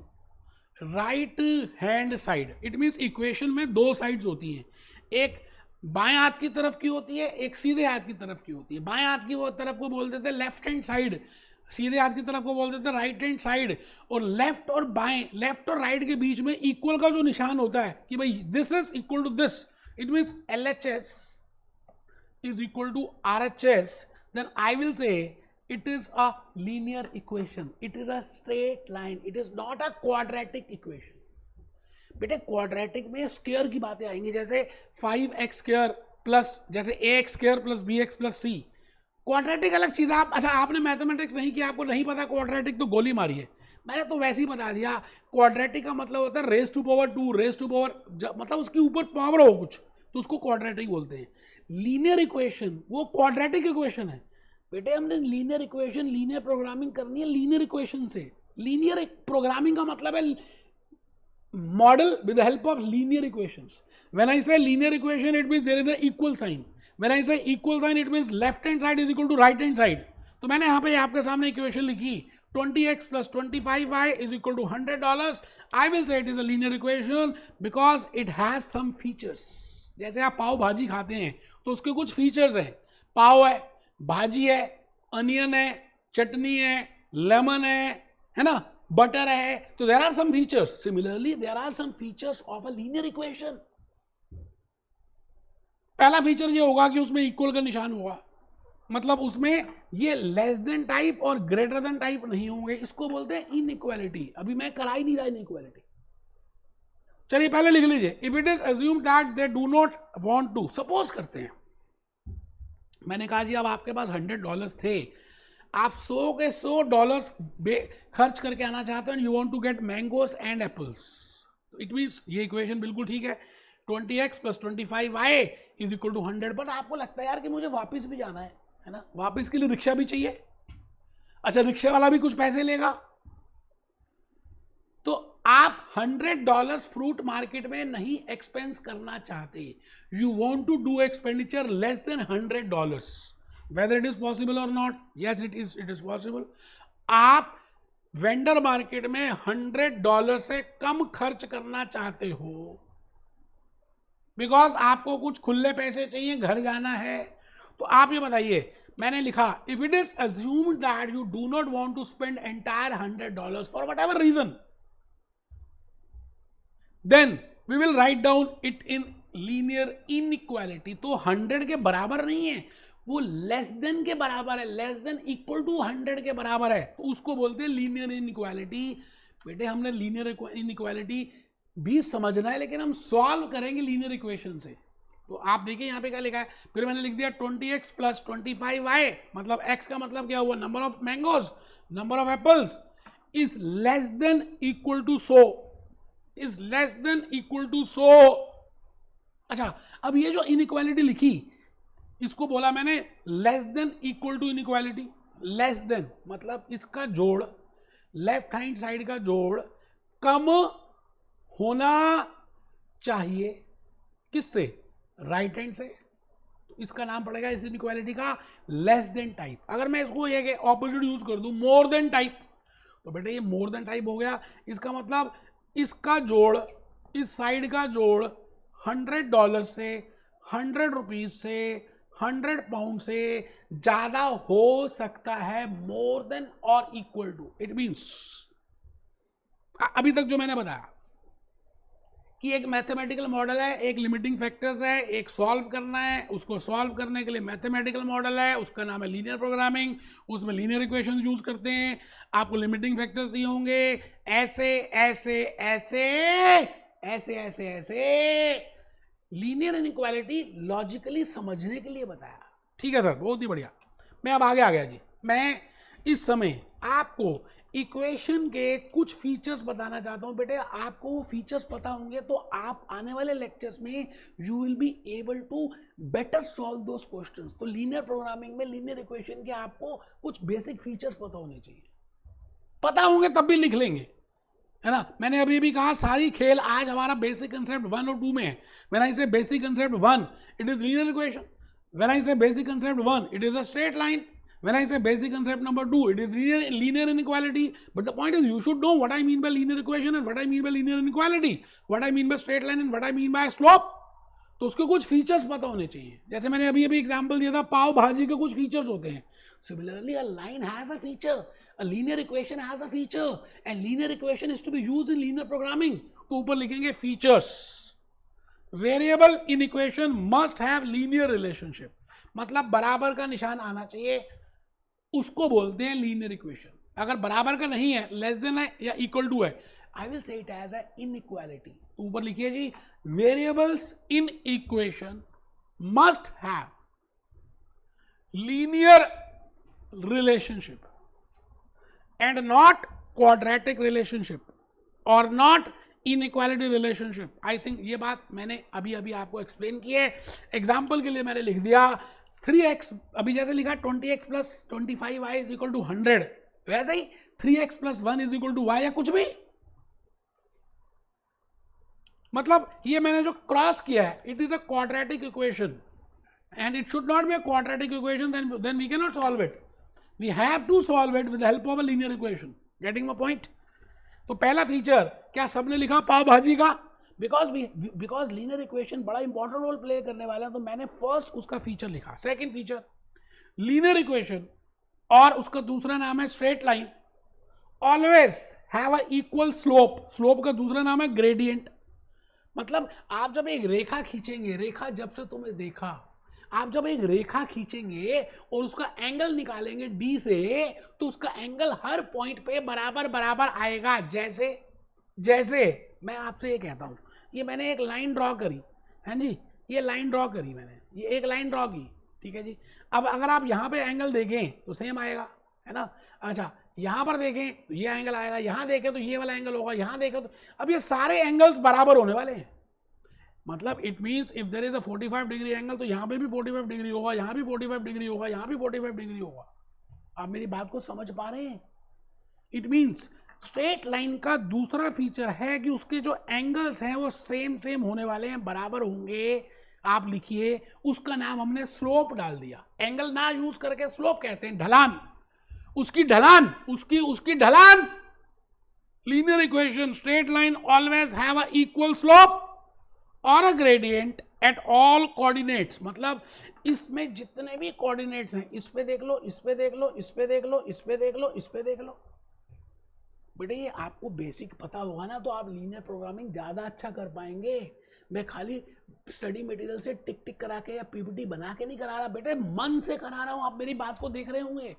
right hand side. It means equation में दो साइड्स होती हैं, एक बाएं हाथ की तरफ की होती है, एक सीधे हाथ की तरफ की होती है. बाएं हाथ की वो तरफ को बोल देते हैं लेफ्ट हैंड साइड, सीधे हाथ की तरफ को बोल देते हैं राइट हैंड साइड. और लेफ्ट और बाएं, लेफ्ट और राइट के बीच में इक्वल का जो निशान होता है कि भाई this is equal to this, it means LHS is equal to RHS, then I will say it is a linear equation, it is a straight line, it is not a quadratic equation. बेटे quadratic में square की बातें आएंगी, जैसे 5x square plus जैसे ax square plus bx plus c. Quadratic अलग चीज है. आप अच्छा आपने मैथमेटिक्स नहीं किया, आपको नहीं पता क्वाड्रेटिक, तो गोली मारिए. मैंने तो वैसे ही बता दिया. क्वाड्रेटिक का मतलब होता है raise to power 2, raise to power, मतलब उसके ऊपर पावर हो कुछ, तो उसको क्वाड्रेटिक बोलते हैं. लीनियर इक्वेशन वो क्वाड्रेटिक इक्वेशन है बेटे. हमने लीनियर इक्वेशन, लीनियर प्रोग्रामिंग करनी है लीनियर इक्वेशन से. लीनियर प्रोग्रामिंग का मतलब है model with the help of linear equations. When I say linear equation it means there is a equal sign. When I say equal sign it means left hand side is equal to right hand side. तो मैंने यहाँ पे आपके सामने equation लिखी 20x plus 25y is equal to $100. I will say it is a linear equation because it has some features. जैसे आप पाव भाजी खाते हैं तो उसके कुछ फीचर्स हैं, पाव है, भाजी है, अनियन है, चटनी है, लेमन है ना, बटर है, तो there are some features. Similarly there are some features of a linear equation. पहला फीचर ये होगा कि उसमें इक्वल का निशान होगा, मतलब उसमें ये लेस देन टाइप और ग्रेटर देन टाइप नहीं होंगे, इसको बोलते हैं इनइक्वालिटी। अभी मैं करा ही नहीं रहा इनइक्वालिटी। चलिए पहले लिख लीजिए, if it is assume that they do not want to, suppose करते हैं मैंने कहा जी अब आपके पास $100 थे, आप 100 के $100 खर्च करके आना चाहते हैं, you want to get mangoes and apples. It means ये इक्वेशन बिल्कुल ठीक है, 20x plus 25y is equal to 100। But आपको लगता है यार कि मुझे वापस भी जाना है ना, वापस के लिए रिक्शा भी चाहिए। अच्छा, रिक्शे वाला भी कुछ पैसे लेगा, तो आप $100 फ्रूट मार्केट में नहीं एक्सपेंस करना चाहते, you want to do expenditure less than $100, whether it is possible और not. Yes it is possible. आप वेंडर मार्केट में $100 से कम खर्च करना चाहते हो बिकॉज आपको कुछ खुले पैसे चाहिए, घर जाना है। तो आप ये बताइए, मैंने लिखा if it is assumed that you do not want to spend entire $100 for whatever reason, then we will write down it in linear inequality. तो 100 के बराबर नहीं है, वो लेस देन के बराबर है, लेस देन इक्वल टू 100 के बराबर है, तो उसको बोलते हैं लीनियर इनइक्वालिटी। बेटे हमने लीनियर इनइक्वालिटी भी समझना है, लेकिन हम सॉल्व करेंगे लीनियर इक्वेशन से। तो आप देखिए यहाँ पे क्या लिखा है, फिर मैंने लिख दिया 20x plus 25y, मतलब x का मतलब क्या हुआ, number of mangoes, number of apples is less than equal to 100, is less than equal to 100। अच्छा, अब ये जो इनइक्वालिटी लिखी इसको बोला मैंने less than equal to inequality. Less than मतलब इसका जोड़, लेफ्ट हैंड साइड का जोड़ कम होना चाहिए किससे, राइट हैंड से। तो इसका नाम पड़ेगा इस इनइक्वालिटी का लेस देन टाइप। अगर मैं इसको ये ऑपोजिट यूज कर दूं मोर देन टाइप, तो बेटे ये मोर देन टाइप हो गया। इसका मतलब इसका जोड़, इस साइड का जोड़ $100 से, ₹100 से, £100 से ज्यादा हो सकता है, मोर देन और इक्वल टू। इट मीन्स अभी तक जो मैंने बताया कि एक मैथमेटिकल मॉडल है, एक लिमिटिंग फैक्टर्स है, एक सॉल्व करना है, उसको सॉल्व करने के लिए मैथमेटिकल मॉडल है, उसका नाम है लीनियर प्रोग्रामिंग, उसमें लीनियर इक्वेशंस यूज करते हैं। आपको लिमिटिंग फैक्टर्स दिए होंगे ऐसे ऐसे ऐसे ऐसे ऐसे ऐसे। लीनियर इनइक्वालिटी लॉजिकली समझने के लिए बताया। ठीक है सर, बहुत ही बढ़िया। मैं अब आगे आ गया जी। मैं इस समय आपको इक्वेशन के कुछ फीचर्स बताना चाहता हूं। बेटे आपको वो फीचर्स पता होंगे तो आप आने वाले लेक्चर्स में you will be able to better solve those questions. तो लीनियर प्रोग्रामिंग में लीनियर इक्वेशन के आपको कुछ बेसिक फीचर्स पता होने चाहिए, पता होंगे तब भी लिख लेंगे, है ना। मैंने अभी भी कहा सारी खेल आज हमारा बेसिक कंसेप्ट 1 और 2 में है। व्हेन आई से basic concept 1 it is linear equation, when I से basic concept 1 it is a straight line, when I say basic concept number 2 it is linear inequality. But the point is you should know what I mean by linear equation and what I mean by linear inequality, what I mean by straight line and what I mean by slope. तो उसके कुछ features पता होने चाहिए। जैसे मैंने अभी example दिया था, पाव भाजी के कुछ फीचर्स होते हैं। Similarly a line has a feature, a linear equation has a feature and linear equation is to be used in linear programming. तो ऊपर लिखेंगे features. Variable in equation must have linear relationship, मतलब बराबर का निशान आना चाहिए, उसको बोलते हैं लीनियर इक्वेशन। अगर बराबर का नहीं है, लेस देन है या इक्वल टू है, I will say it as a inequality. तो ऊपर लिखिए जी, variables in equation must have linear relationship and not quadratic relationship or not inequality relationship. I think ये बात मैंने अभी आपको एक्सप्लेन की है। एग्जाम्पल के लिए मैंने लिख दिया 3x, अभी जैसे लिखा 20x plus 25y is equal to 100, वैसे ही 3x plus 1 is equal to y या कुछ भी। मतलब ये मैंने जो क्रॉस किया है, it is a quadratic equation, and it should not be a quadratic equation, then we cannot solve it. We have to solve it with the help of a linear equation. Getting my point? तो पहला feature क्या सबने लिखा पाव भाजी का? Because linear equation बड़ा important role play करने वाला है, तो मैंने फर्स्ट उसका फीचर लिखा. सेकंड फीचर लीनियर इक्वेशन और उसका दूसरा नाम है straight line always have a equal slope. Slope का दूसरा नाम है ग्रेडियंट. मतलब आप जब एक रेखा खींचेंगे, रेखा जब से तुमने देखा, आप जब एक रेखा खींचेंगे और उसका एंगल निकालेंगे डी से, तो उसका एंगल हर पॉइंट पे बराबर बराबर आएगा. जैसे जैसे मैं आपसे ये कहता हूं, ये मैंने एक लाइन ड्रॉ करी, हैं जी, ये लाइन ड्रॉ करी मैंने, ये एक लाइन ड्रॉ की, ठीक है जी. अब अगर आप यहां पे एंगल देखें तो सेम आएगा, है ना. अच्छा, यहां पर देखें तो ये एंगल आएगा, यहां देखें तो ये वाला एंगल होगा, यहां देखें तो, अब ये सारे एंगल्स बराबर होने वाले हैं. मतलब it means if there is a 45 degree angle, तो यहां पे भी 45 डिग्री होगा, यहां भी 45 डिग्री होगा, यहां भी 45 डिग्री होगा. आप मेरी बात को समझ पा रहे हैं? इट मीन्स स्ट्रेट लाइन का दूसरा फीचर है कि उसके जो एंगल्स हैं वो सेम होने वाले हैं, बराबर होंगे. आप लिखिए, उसका नाम हमने स्लोप डाल दिया. एंगल ना यूज करके स्लोप कहते हैं, ढलान. उसकी ढलान, उसकी ढलान. Linear equation straight line always have a equal slope और a gradient at all coordinates. मतलब इसमें जितने भी कोऑर्डिनेट्स हैं, इस पे देख लो, इस पे देख लो, इस पे देख लो, इस पे देख लो, इस पे देख लो. बेटे ये आपको बेसिक पता होगा ना, तो आप लीनियर प्रोग्रामिंग ज़्यादा अच्छा कर पाएंगे. मैं खाली स्टडी मटेरियल से टिक टिक करा के या पीपीटी बना के नहीं करा रहा बेटे, मन से करा रहा हूँ. आप मेरी बात को देख रहे होंगे.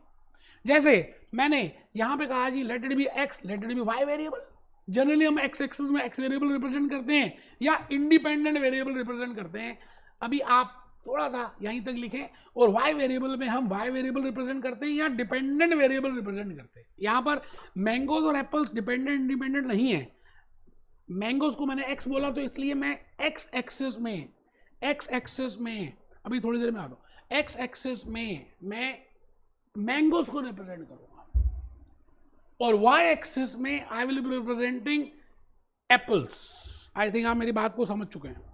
जैसे मैंने यहाँ पे कहा जी let it be x, let it be y variable. Generally हम एक्स एक्सिस में एक्स वेरिएबल रिप्रेजेंट करते हैं या इंडिपेंडेंट वेरिएबल रिप्रेजेंट करते हैं. अभी आप थोड़ा सा यहीं तक लिखें, और वाई वेरिएबल में हम वाई वेरिएबल रिप्रेजेंट करते हैं या डिपेंडेंट वेरिएबल रिप्रेजेंट करते हैं. यहाँ पर मैंगोज और एप्पल्स डिपेंडेंट इंडिपेंडेंट नहीं है. मैंगोज को मैंने एक्स बोला तो इसलिए मैं एक्स एक्सिस में अभी थोड़ी देर में आता हूँ, एक्स एक्सिस में मैं मैंगोज को रिप्रेजेंट करूंगा, और वाई एक्सिस में आई will be representing apples. I think आप मेरी बात को समझ चुके हैं.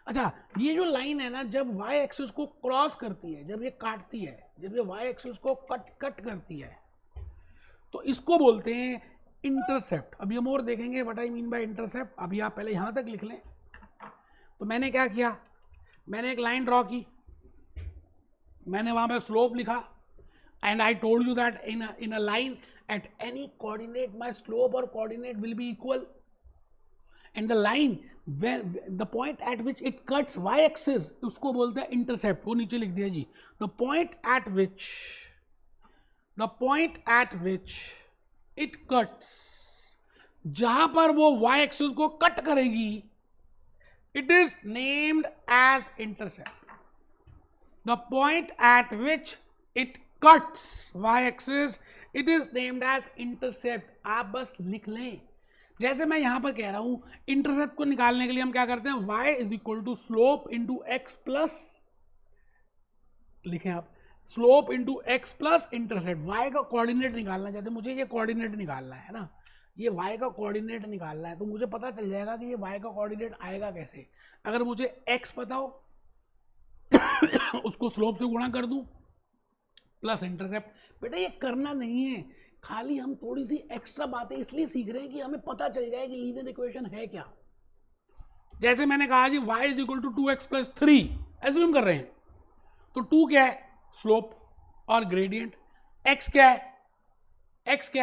अच्छा, ये जो लाइन है ना, जब वाई एक्सिस को क्रॉस करती है, जब ये काटती है, जब ये वाई एक्सिस को कट करती है, तो इसको बोलते हैं इंटरसेप्ट. अभी हम और देखेंगे what I mean bye intercept. अभी आप पहले यहां तक लिख लें. तो मैंने क्या किया, मैंने एक लाइन ड्रॉ की, मैंने वहां पे स्लोप लिखा, and I told you that in a line at any coordinate my slope और coordinate will be equal. And the line where the point at which it cuts y axis, उसको बोलते हैं intercept. वो नीचे लिख दिया जी. the point at which it cuts, जहां पर वो y axis को कट करेगी, it is named as intercept. the point at which it cuts y axis, it is named as intercept. आप बस लिख लें. जैसे मैं यहां पर कह रहा हूं, इंटरसेप्ट को निकालने के लिए हम क्या करते हैं, y is equal to slope into x plus, लिखें आप, slope into x plus intercept. y का कोऑर्डिनेट निकालना है. जैसे मुझे ये कोऑर्डिनेट निकालना है ना, ये y का कोऑर्डिनेट निकालना है, तो मुझे पता चल जाएगा कि ये y का कोऑर्डिनेट आएगा कैसे. अगर मुझे x पता हो उसको स्लोप से गुणा कर दूं प्लस इंटरसेप्ट. बेटा ये करना नहीं है, खाली हम थोड़ी सी एक्स्ट्रा बातें इसलिए सीख रहे हैं कि हमें पता चल जाए कि लीनियर इक्वेशन है क्या. जैसे मैंने कहा जी y is equal to 2x plus 3, assume कर रहे हैं, तो 2 क्या है, स्लोप और ग्रेडियंट. x क्या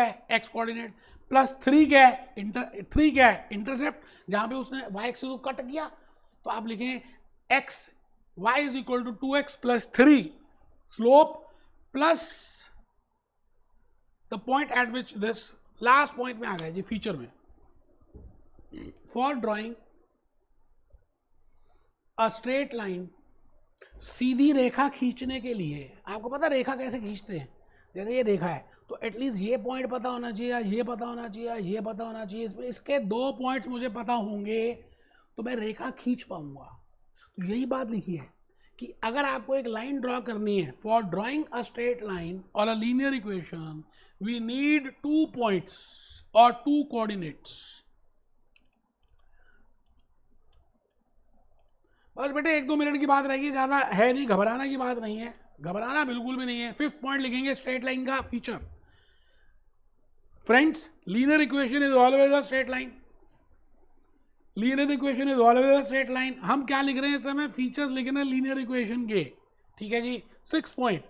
है, x कोऑर्डिनेट, प्लस 3 क्या है, 3 क्या है, इंटरसेप्ट. जहां पे उसने y एक्सिस को कट किया, तो आप लिखें y is equal to 2x plus 3 slope plus the point at which this, last point में आ गया जी फीचर में. For drawing a straight line, सीधी रेखा खींचने के लिए, आपको पता रेखा कैसे खींचते हैं. जैसे ये रेखा है, तो एटलीस्ट ये पॉइंट पता होना चाहिए, ये पता होना चाहिए, ये पता होना चाहिए. इसमें इसके 2 पॉइंट्स मुझे पता होंगे तो मैं रेखा खींच पाऊंगा. तो यही बात लिखी है कि अगर आपको एक लाइन ड्रॉ करनी है, for drawing a straight line और a linear equation, we need 2 points और 2 कोऑर्डिनेट्स. बस बेटे 1-2 मिनट की बात रहेगी, ज़्यादा है नहीं, घबराना की बात नहीं है, घबराना बिल्कुल भी नहीं है। 5th पॉइंट लिखेंगे स्ट्रेट लाइन का feature. Friends, linear equation is always a straight line. Linear equation is always a straight line. हम क्या लिख रहे हैं इस समय? फीचर्स लिख रहे हैं लीनियर इक्वेशन के, ठीक है जी। 6th point,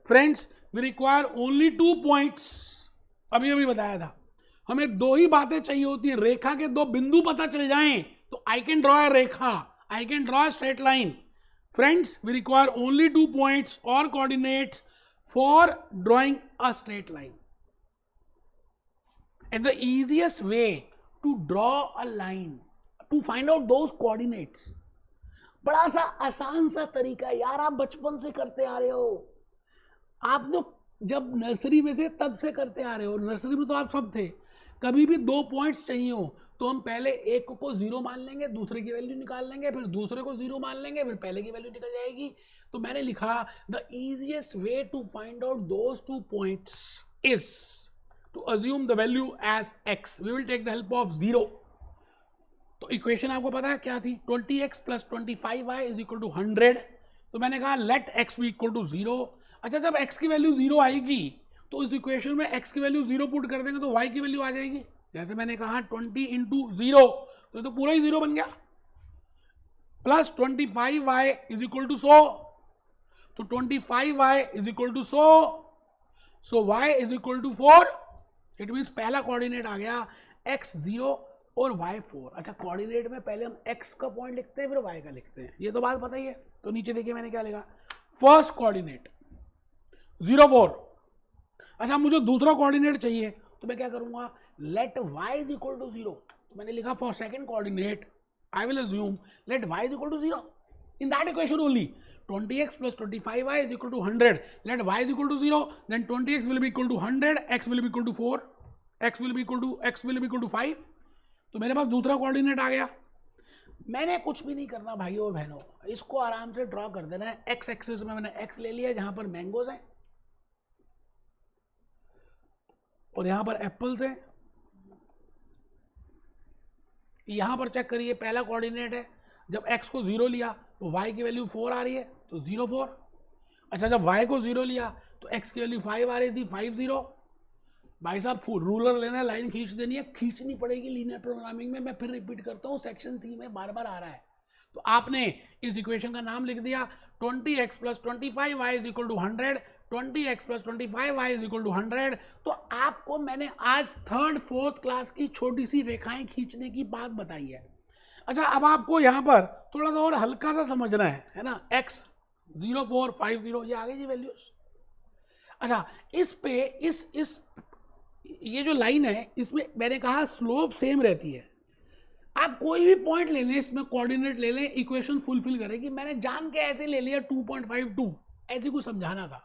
friends we require only 2 points. अभी अभी बताया था, हमें 2 ही बातें चाहिए होती है। रेखा के 2 बिंदु पता चल जाएं तो आई कैन ड्रॉ अ रेखा, I can draw a straight line. Friends, we require only 2 points और coordinates for drawing a straight line. And the easiest way to draw a line, to find out those coordinates, बड़ा सा आसान सा तरीका है यार, आप बचपन से करते आ रहे हो, आप तो जब नर्सरी में थे तब से करते आ रहे हो। नर्सरी में तो आप सब थे। कभी भी 2 पॉइंट्स चाहिए हो तो हम पहले एक को 0 मान लेंगे, दूसरे की वैल्यू निकाल लेंगे, फिर दूसरे को 0 मान लेंगे, फिर पहले की वैल्यू निकल जाएगी। तो मैंने लिखा the easiest way to find out those 2 points is to assume the value as x. We will take the help of 0. तो इक्वेशन आपको पता है क्या थी? 20x plus 25y is equal to 100. तो मैंने कहा let x be equal to 0. अच्छा, जब x की वैल्यू 0 आएगी तो इस इक्वेशन में x की वैल्यू 0 पुट कर देंगे तो y की वैल्यू आ जाएगी। जैसे मैंने कहा 20 into 0, तो पूरा ही 0 बन गया। Plus 25y is equal to 100, तो 25y is equal to 100, so y is equal to 4. It means पहला कोऑर्डिनेट आ गया x 0 और y 4। अच्छा, कोऑर्डिनेट में पहले हम x का पॉइंट लिखते हैं फिर y का लिखते हैं, ये तो बात पता ही है। तो नीचे देखिए मैंने क्या लिखा, फर्स्ट कोऑर्डिनेट 0 4। अच्छा, मुझे दूसरा कोऑर्डिनेट चाहिए तो मैं क्या करूंगा, let y is equal to 0। तो मैंने लिखा for second coordinate I will assume let y is equal to 0 in that equation only. 20x plus 25y is equal to 100. Let y is equal to 0. Then 20x will be equal to 100. X will be equal to 4. X will be equal to 5. तो मेरे पास दूसरा coordinate आ गया। मैंने कुछ भी नहीं करना भाइयों और बहनों, इसको आराम से ड्रॉ कर देना है। एक्स एक्सिस में मैंने x ले लिया जहां पर मैंगोज हैं और यहां पर एप्पल्स हैं। यहां पर चेक करिए, पहला कोऑर्डिनेट है, जब x को 0 लिया तो y की वैल्यू 4 आ रही है, तो 0 4। अच्छा, जब y को 0 लिया तो x की वैल्यू 5 आ रही थी, 5 0। भाई साहब, रूलर लेना है, लाइन खींच देनी है, खींचनी पड़ेगी लीनियर प्रोग्रामिंग में। मैं फिर रिपीट करता हूँ, सेक्शन सी में बार बार आ रहा है। तो आपने इस इक्वेशन का नाम लिख दिया 20x plus 25y is equal to 100, 20x plus 25y is equal to 100। तो आपको मैंने आज 3rd 4th क्लास की छोटी सी रेखाएं खींचने की बात बताई है। अच्छा, अब आपको यहाँ पर थोड़ा सा और हल्का सा समझना है ना। x 0 4 5 0 ये आ गई जी वैल्यूज। अच्छा, इस पे इस ये जो लाइन है इसमें मैंने कहा स्लोप सेम रहती है। आप कोई भी पॉइंट ले लें, इसमें कोऑर्डिनेट ले लें, इक्वेशन फुलफिल करेगी। मैंने जान के ऐसे ले लिया 2.52, ऐसे कुछ समझाना था।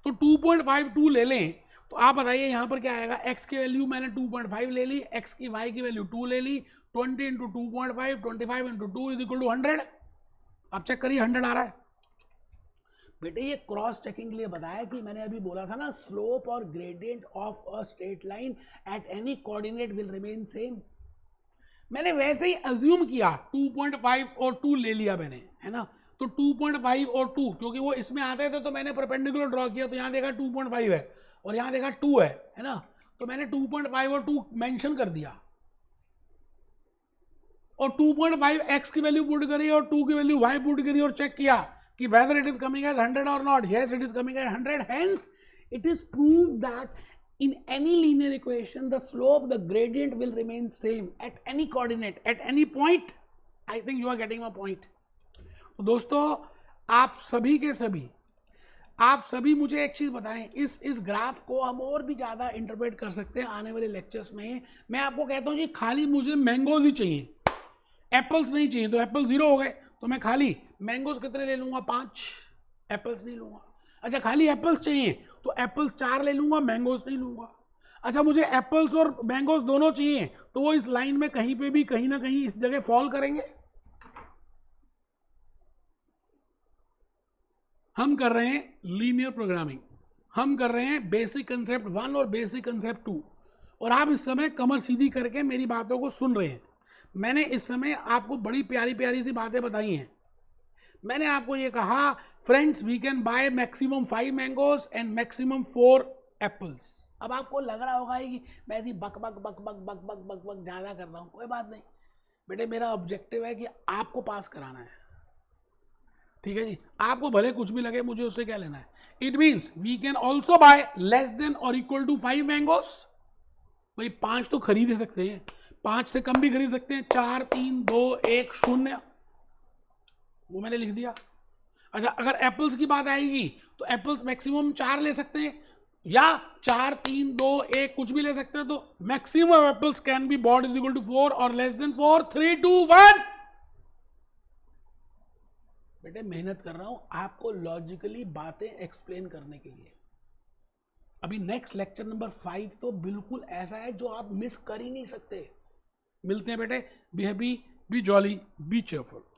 तो 2.52 ले लें तो आप बताइए यहाँ पर क्या आएगा। x की वैल्यू मैंने 2.5 ले ली, x की y की वैल्यू 2 ले ली, 20 into 2.5, 25 into 2 is equal to 100। अब चेक करिए 100 आ रहा है। बेटे ये क्रॉस चेकिंग के लिए बताया कि मैंने अभी बोला था ना, स्लोप और gradient of a straight line at any coordinate will remain same. मैंने वैसे ही अज्यूम किया, 2.5 और 2 ले लिया मैंने, है ना। तो 2.5 और 2 क्योंकि वो इसमें आते थे तो मैंने परपेंडिकुलर ड्रॉ किया, तो यहाँ देखा 2.5 है और यहाँ देखा 2 है ना। तो मैंने 2.5 और 2 मेंशन कर दिया और 2.5 x की वैल्यू पुट करी और 2 की वैल्यू y पुट करी और चेक किया कि whether it is coming as 100 or not. Yes, it is coming as 100. Hence, it is proved that in any linear equation, the slope, the gradient will remain same at any coordinate, at any point. I think you are getting my point. तो दोस्तों, आप सभी मुझे एक चीज बताएं, इस graph को हम और भी ज्यादा इंटरप्रेट कर सकते हैं आने वाले लेक्चर्स में। मैं आपको कहता हूं जी, खाली मुझे मैंगोज ही चाहिए, एप्पल्स नहीं चाहिए। तो एप्पल 0 हो गए, तो मैं खाली मैंगोज कितने ले लूंगा, 5, एप्पल्स नहीं लूंगा। अच्छा, खाली एप्पल्स चाहिए तो एप्पल्स 4 ले लूंगा, मैंगोज नहीं लूंगा। अच्छा, मुझे एप्पल्स और मैंगोज दोनों चाहिए तो वो इस लाइन में कहीं पे भी कहीं ना कहीं इस जगह फॉल करेंगे। हम कर रहे हैं लीनियर प्रोग्रामिंग, हम कर रहे हैं बेसिक कंसेप्ट 1 और बेसिक कंसेप्ट 2, और आप इस समय कमर सीधी करके मेरी बातों को सुन रहे हैं। मैंने इस समय आपको बड़ी प्यारी प्यारी सी बातें बताई हैं, मैंने आपको ये कहा friends we can buy maximum 5 mangoes and maximum 4 apples. अब आपको लग रहा होगा कि मैं ऐसी बक बक बक बक बक बक बक बक ज़्यादा कर रहा हूँ, कोई बात नहीं बेटे, मेरा ऑब्जेक्टिव है कि आपको पास कराना है, ठीक है जी। आपको भले कुछ भी लगे, मुझे उससे क्या लेना है। It means we can also buy less than और इक्वल टू 5 मैंगोज। भाई 5 तो खरीद ही सकते हैं, 5 से कम भी खरीद सकते हैं, 4 3 2 1 0, वो मैंने लिख दिया। अच्छा, अगर एप्पल्स की बात आएगी तो एप्पल्स मैक्सिमम 4 ले सकते हैं, या 4 3 2 1 कुछ भी ले सकते हैं। तो maximum apples can be bought is equal to 4 और लेस देन 4, 3 2 1। बेटे मेहनत कर रहा हूं आपको लॉजिकली बातें एक्सप्लेन करने के लिए। अभी नेक्स्ट लेक्चर नंबर 5 तो बिल्कुल ऐसा है जो आप मिस कर ही नहीं सकते। मिलते हैं बेटे, be happy, B jolly, B cheerful.